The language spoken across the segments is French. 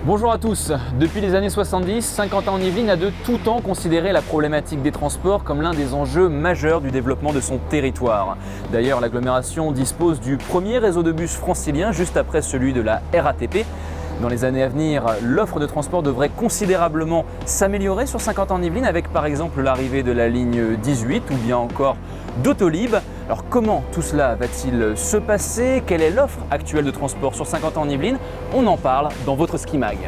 Bonjour à tous. Depuis les années 70, Saint-Quentin-en-Yvelines a de tout temps considéré la problématique des transports comme l'un des enjeux majeurs du développement de son territoire. D'ailleurs, l'agglomération dispose du premier réseau de bus francilien juste après celui de la RATP. Dans les années à venir, l'offre de transport devrait considérablement s'améliorer sur Saint-Quentin-en-Yvelines avec par exemple l'arrivée de la ligne 18 ou bien encore d'Autolib. Alors comment tout cela va-t-il se passer? Quelle est l'offre actuelle de transport sur Saint-Quentin-en-Yvelines? On en parle dans votre Ski Mag.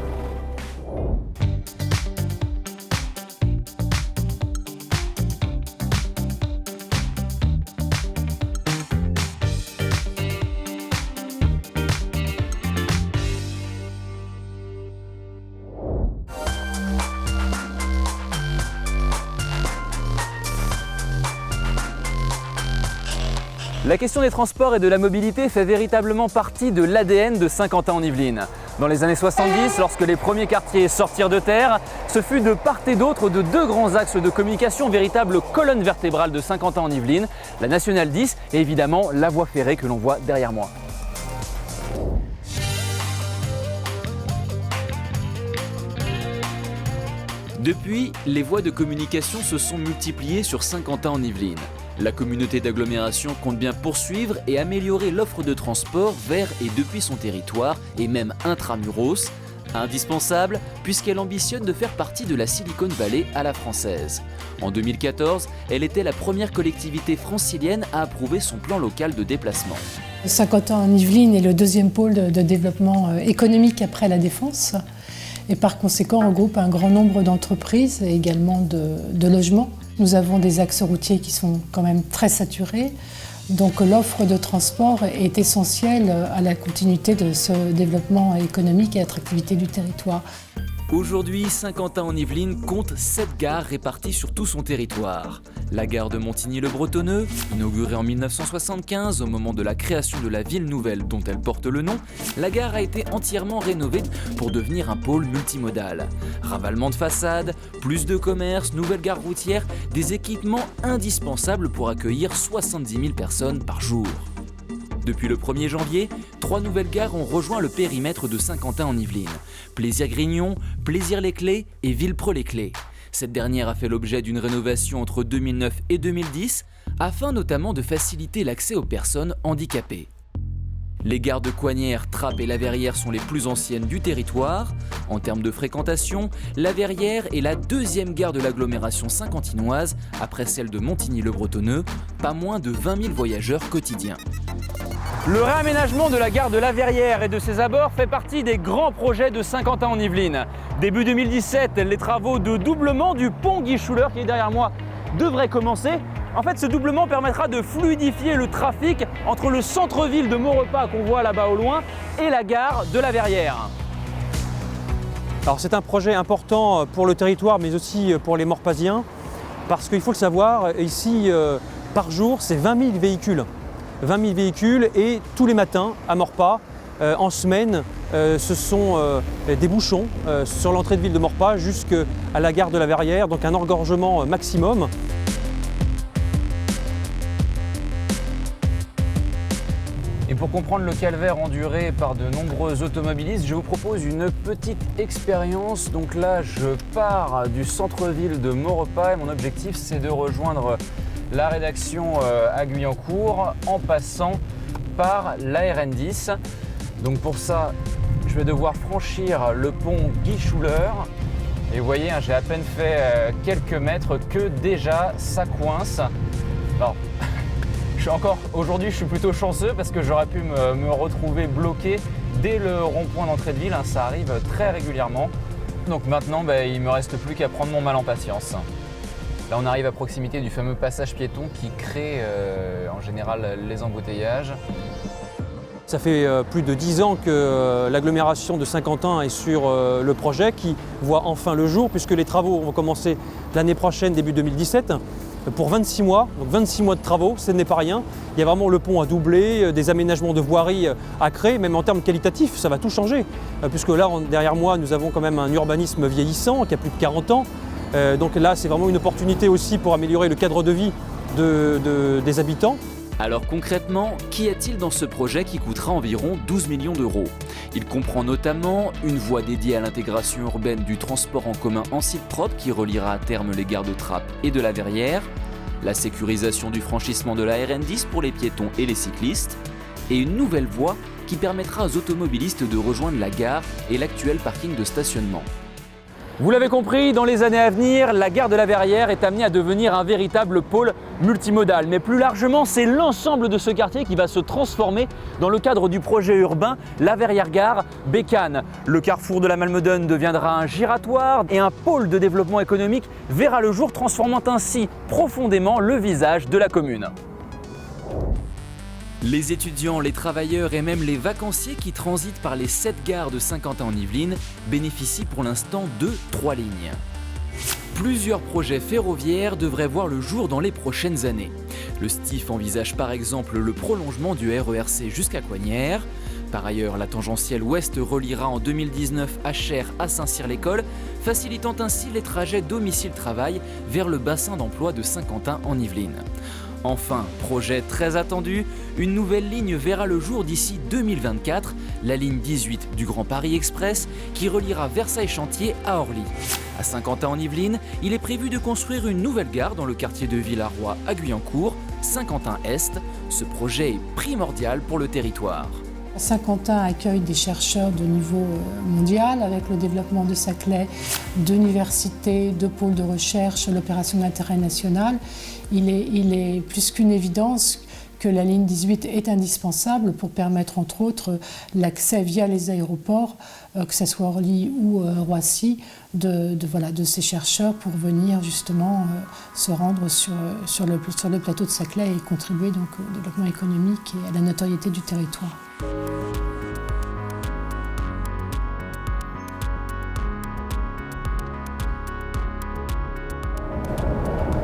La question des transports et de la mobilité fait véritablement partie de l'ADN de Saint-Quentin-en-Yvelines. Dans les années 70, lorsque les premiers quartiers sortirent de terre, ce fut de part et d'autre de deux grands axes de communication, véritable colonne vertébrale de Saint-Quentin-en-Yvelines, la Nationale 10 et évidemment la voie ferrée que l'on voit derrière moi. Depuis, les voies de communication se sont multipliées sur Saint-Quentin-en-Yvelines. La communauté d'agglomération compte bien poursuivre et améliorer l'offre de transport vers et depuis son territoire et même intramuros, indispensable puisqu'elle ambitionne de faire partie de la Silicon Valley à la française. En 2014, elle était la première collectivité francilienne à approuver son plan local de déplacement. Saint-Quentin-en-Yvelines est le deuxième pôle de développement économique après la Défense et par conséquent regroupe un grand nombre d'entreprises et également de logements. Nous avons des axes routiers qui sont quand même très saturés, donc l'offre de transport est essentielle à la continuité de ce développement économique et attractivité du territoire. Aujourd'hui, Saint-Quentin-en-Yvelines compte 7 gares réparties sur tout son territoire. La gare de Montigny-le-Bretonneux, inaugurée en 1975 au moment de la création de la ville nouvelle dont elle porte le nom, la gare a été entièrement rénovée pour devenir un pôle multimodal. Ravalement de façades, plus de commerces, nouvelle gare routière, des équipements indispensables pour accueillir 70 000 personnes par jour. Depuis le 1er janvier, 3 nouvelles gares ont rejoint le périmètre de Saint-Quentin-en-Yvelines. Plaisir-Grignon, Plaisir-les-Clés et Villepreux-les-Clés. Cette dernière a fait l'objet d'une rénovation entre 2009 et 2010, afin notamment de faciliter l'accès aux personnes handicapées. Les gares de Coignières, Trappes et La Verrière sont les plus anciennes du territoire. En termes de fréquentation, La Verrière est la deuxième gare de l'agglomération saint-quentinoise, après celle de Montigny-le-Bretonneux, pas moins de 20 000 voyageurs quotidiens. Le réaménagement de la gare de La Verrière et de ses abords fait partie des grands projets de Saint-Quentin-en-Yvelines. Début 2017, les travaux de doublement du pont Guichouleur qui est derrière moi devraient commencer. En fait, ce doublement permettra de fluidifier le trafic entre le centre-ville de Maurepas qu'on voit là-bas au loin et la gare de La Verrière. Alors c'est un projet important pour le territoire mais aussi pour les Morpasiens parce qu'il faut le savoir, ici par jour c'est 20 000 véhicules. 20 000 véhicules et tous les matins à Maurepas, en semaine, ce sont des bouchons sur l'entrée de ville de Maurepas jusqu'à la gare de La Verrière, donc un engorgement maximum. Et pour comprendre le calvaire enduré par de nombreux automobilistes, je vous propose une petite expérience. Donc là, je pars du centre-ville de Maurepas et mon objectif c'est de rejoindre la rédaction à Guyancourt en passant par la RN10. Donc pour ça, je vais devoir franchir le pont Guichouleur. Et vous voyez, j'ai à peine fait quelques mètres que déjà ça coince. Alors, aujourd'hui, je suis plutôt chanceux parce que j'aurais pu me retrouver bloqué dès le rond-point d'entrée de ville. Ça arrive très régulièrement. Donc maintenant, il ne me reste plus qu'à prendre mon mal en patience. Là, on arrive à proximité du fameux passage piéton qui crée en général les embouteillages. Ça fait plus de 10 ans que l'agglomération de Saint-Quentin est sur le projet qui voit enfin le jour puisque les travaux vont commencer l'année prochaine, début 2017, pour 26 mois. Donc 26 mois de travaux, ce n'est pas rien. Il y a vraiment le pont à doubler, des aménagements de voirie à créer, même en termes qualitatifs, ça va tout changer. Puisque là, derrière moi, nous avons quand même un urbanisme vieillissant qui a plus de 40 ans. Donc là, c'est vraiment une opportunité aussi pour améliorer le cadre de vie des habitants. Alors concrètement, qu'y a-t-il dans ce projet qui coûtera environ 12 millions d'euros? Il comprend notamment une voie dédiée à l'intégration urbaine du transport en commun en site propre qui reliera à terme les gares de Trappes et de la Verrière, la sécurisation du franchissement de la RN10 pour les piétons et les cyclistes, et une nouvelle voie qui permettra aux automobilistes de rejoindre la gare et l'actuel parking de stationnement. Vous l'avez compris, dans les années à venir, la gare de la Verrière est amenée à devenir un véritable pôle multimodal. Mais plus largement, c'est l'ensemble de ce quartier qui va se transformer dans le cadre du projet urbain La Verrière-Gare Bécane. Le carrefour de la Malmedonne deviendra un giratoire et un pôle de développement économique verra le jour, transformant ainsi profondément le visage de la commune. Les étudiants, les travailleurs et même les vacanciers qui transitent par les 7 gares de Saint-Quentin-en-Yvelines bénéficient pour l'instant de 3 lignes. Plusieurs projets ferroviaires devraient voir le jour dans les prochaines années. Le STIF envisage par exemple le prolongement du RERC jusqu'à Coignières. Par ailleurs, la tangentielle ouest reliera en 2019 Achères à Saint-Cyr-l'École, facilitant ainsi les trajets domicile-travail vers le bassin d'emploi de Saint-Quentin-en-Yvelines. Enfin, projet très attendu, une nouvelle ligne verra le jour d'ici 2024, la ligne 18 du Grand Paris Express qui reliera Versailles-Chantier à Orly. À Saint-Quentin-en-Yvelines, il est prévu de construire une nouvelle gare dans le quartier de Villaroy à Guyancourt, Saint-Quentin-Est. Ce projet est primordial pour le territoire. Saint-Quentin accueille des chercheurs de niveau mondial avec le développement de Saclay, d'universités, de pôles de recherche, l'opération d'intérêt national. Il est plus qu'une évidence que la ligne 18 est indispensable pour permettre entre autres l'accès via les aéroports, que ce soit Orly ou Roissy, de ces chercheurs pour venir justement se rendre sur le plateau de Saclay et contribuer donc au développement économique et à la notoriété du territoire.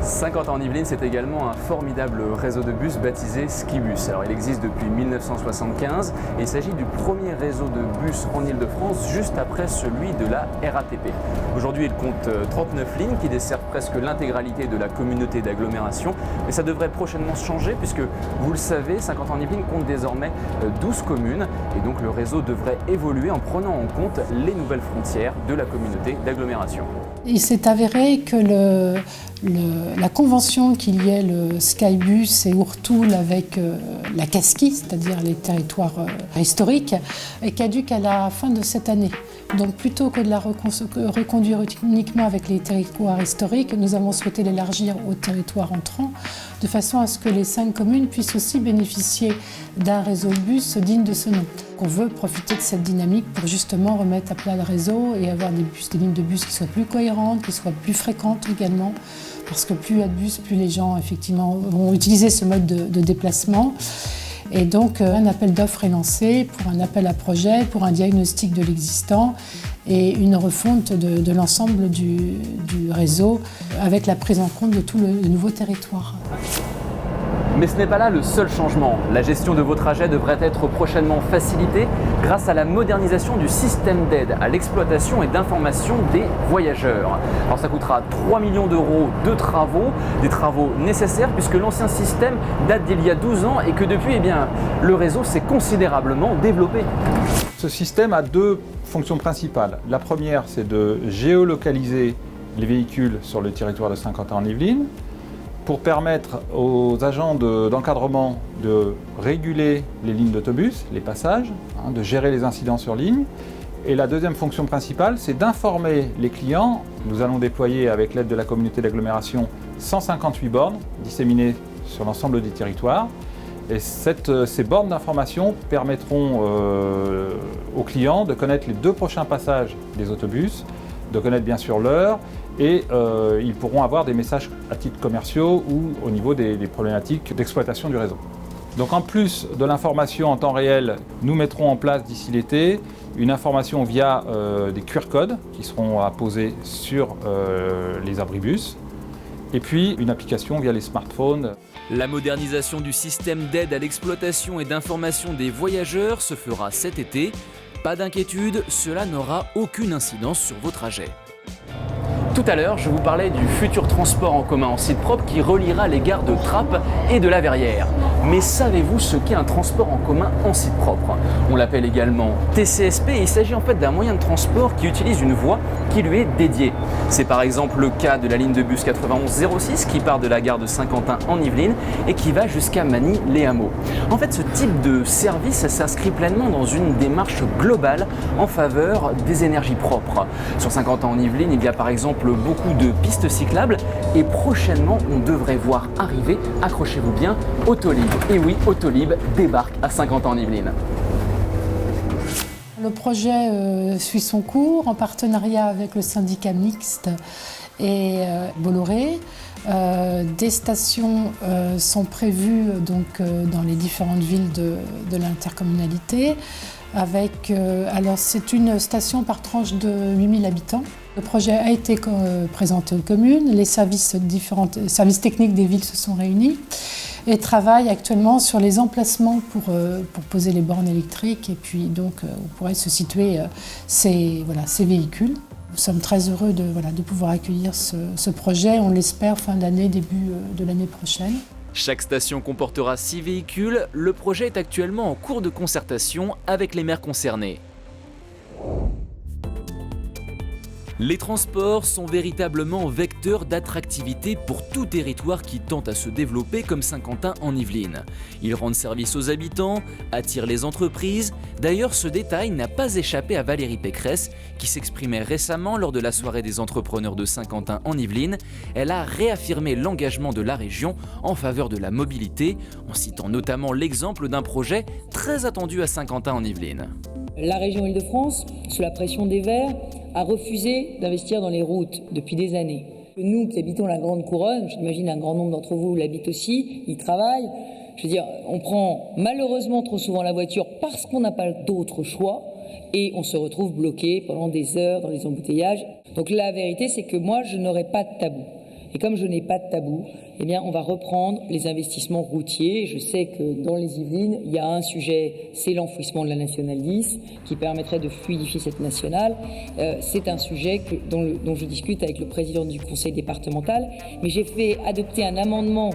Saint-Quentin-en-Yvelines, c'est également un formidable réseau de bus baptisé Skibus. Alors, il existe depuis 1975 et il s'agit du premier réseau de bus en Ile-de-France, juste après celui de la RATP. Aujourd'hui, il compte 39 lignes qui desservent presque l'intégralité de la communauté d'agglomération. Mais ça devrait prochainement changer puisque, vous le savez, Saint-Quentin-en-Yvelines compte désormais 12 communes et donc le réseau devrait évoluer en prenant en compte les nouvelles frontières de la communauté d'agglomération. Il s'est avéré que la convention qu'il y ait le Skybus et Ourtoul avec la Casquie, c'est-à-dire les territoires historiques, est caduque à la fin de cette année. Donc plutôt que de la reconduire uniquement avec les territoires historiques, nous avons souhaité l'élargir aux territoires entrants, de façon à ce que les 5 communes puissent aussi bénéficier d'un réseau de bus digne de ce nom. On veut profiter de cette dynamique pour justement remettre à plat le réseau et avoir des lignes de bus qui soient plus cohérentes, qui soient plus fréquentes également, parce que plus il y a de bus, plus les gens effectivement vont utiliser ce mode de déplacement. Et donc un appel d'offres est lancé pour un appel à projet, pour un diagnostic de l'existant et une refonte de l'ensemble du réseau avec la prise en compte de tout le nouveau territoire. Mais ce n'est pas là le seul changement. La gestion de vos trajets devrait être prochainement facilitée grâce à la modernisation du système d'aide à l'exploitation et d'information des voyageurs. Alors ça coûtera 3 millions d'euros de travaux, des travaux nécessaires puisque l'ancien système date d'il y a 12 ans et que depuis, le réseau s'est considérablement développé. Ce système a 2 fonctions principales. La première, c'est de géolocaliser les véhicules sur le territoire de Saint-Quentin-en-Yvelines, pour permettre aux agents d'encadrement de réguler les lignes d'autobus, les passages, de gérer les incidents sur ligne. Et la deuxième fonction principale, c'est d'informer les clients. Nous allons déployer, avec l'aide de la communauté d'agglomération, 158 bornes disséminées sur l'ensemble des territoires. Et ces bornes d'information permettront aux clients de connaître les 2 prochains passages des autobus, de connaître bien sûr l'heure, et ils pourront avoir des messages à titre commerciaux ou au niveau des problématiques d'exploitation du réseau. Donc en plus de l'information en temps réel, nous mettrons en place d'ici l'été une information via des QR codes qui seront apposés sur les abribus, et puis une application via les smartphones. La modernisation du système d'aide à l'exploitation et d'information des voyageurs se fera cet été. Pas d'inquiétude, cela n'aura aucune incidence sur vos trajets. Tout à l'heure, je vous parlais du futur transport en commun en site propre qui reliera les gares de Trappes et de la Verrière. Mais savez-vous ce qu'est un transport en commun en site propre? On l'appelle également TCSP et il s'agit en fait d'un moyen de transport qui utilise une voie qui lui est dédiée. C'est par exemple le cas de la ligne de bus 9106 qui part de la gare de Saint-Quentin en Yvelines et qui va jusqu'à Magny-les-Hameaux. En fait, ce type de service s'inscrit pleinement dans une démarche globale en faveur des énergies propres. Sur Saint-Quentin en Yvelines, il y a par exemple beaucoup de pistes cyclables et prochainement, on devrait voir arriver, accrochez-vous bien, Autolib. Et oui, Autolib débarque à Saint-Quentin en Yvelines. Le projet suit son cours en partenariat avec le syndicat mixte et Bolloré. Des stations sont prévues donc, dans les différentes villes de l'intercommunalité. Alors c'est une station par tranche de 8000 habitants. Le projet a été présenté aux communes, les services techniques des villes se sont réunis et travaillent actuellement sur les emplacements pour poser les bornes électriques et puis donc où pourraient se situer ces véhicules. Nous sommes très heureux de pouvoir accueillir ce projet, on l'espère fin d'année, début de l'année prochaine. Chaque station comportera 6 véhicules. Le projet est actuellement en cours de concertation avec les maires concernés. Les transports sont véritablement vecteurs d'attractivité pour tout territoire qui tente à se développer comme Saint-Quentin en Yvelines. Ils rendent service aux habitants, attirent les entreprises. D'ailleurs, ce détail n'a pas échappé à Valérie Pécresse, qui s'exprimait récemment lors de la soirée des entrepreneurs de Saint-Quentin en Yvelines. Elle a réaffirmé l'engagement de la région en faveur de la mobilité, en citant notamment l'exemple d'un projet très attendu à Saint-Quentin en Yvelines. La région Île-de-France, sous la pression des Verts, a refusé d'investir dans les routes depuis des années. Nous qui habitons la Grande Couronne, j'imagine un grand nombre d'entre vous l'habitent aussi, y travaillent. Je veux dire, on prend malheureusement trop souvent la voiture parce qu'on n'a pas d'autre choix et on se retrouve bloqué pendant des heures dans les embouteillages. Donc la vérité, c'est que moi, je n'aurai pas de tabou. Et comme je n'ai pas de tabou, eh bien, on va reprendre les investissements routiers. Je sais que dans les Yvelines, il y a un sujet, c'est l'enfouissement de la nationale 10, qui permettrait de fluidifier cette nationale. C'est un sujet dont je discute avec le président du conseil départemental. Mais j'ai fait adopter un amendement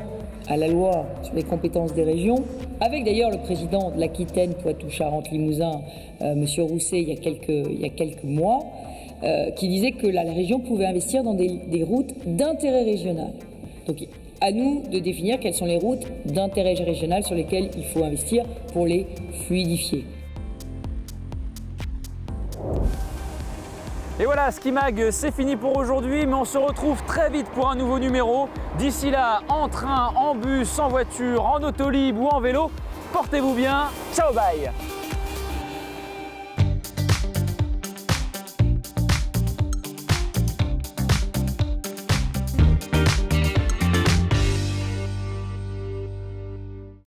à la loi sur les compétences des régions, avec d'ailleurs le président de l'Aquitaine, Poitou-Charentes-Limousin, M. Rousset, il y a quelques mois, qui disait que la région pouvait investir dans des routes d'intérêt régional. Donc à nous de définir quelles sont les routes d'intérêt régional sur lesquelles il faut investir pour les fluidifier. Et voilà, Skimag, c'est fini pour aujourd'hui, mais on se retrouve très vite pour un nouveau numéro. D'ici là, en train, en bus, en voiture, en autolib ou en vélo, portez-vous bien. Ciao, bye!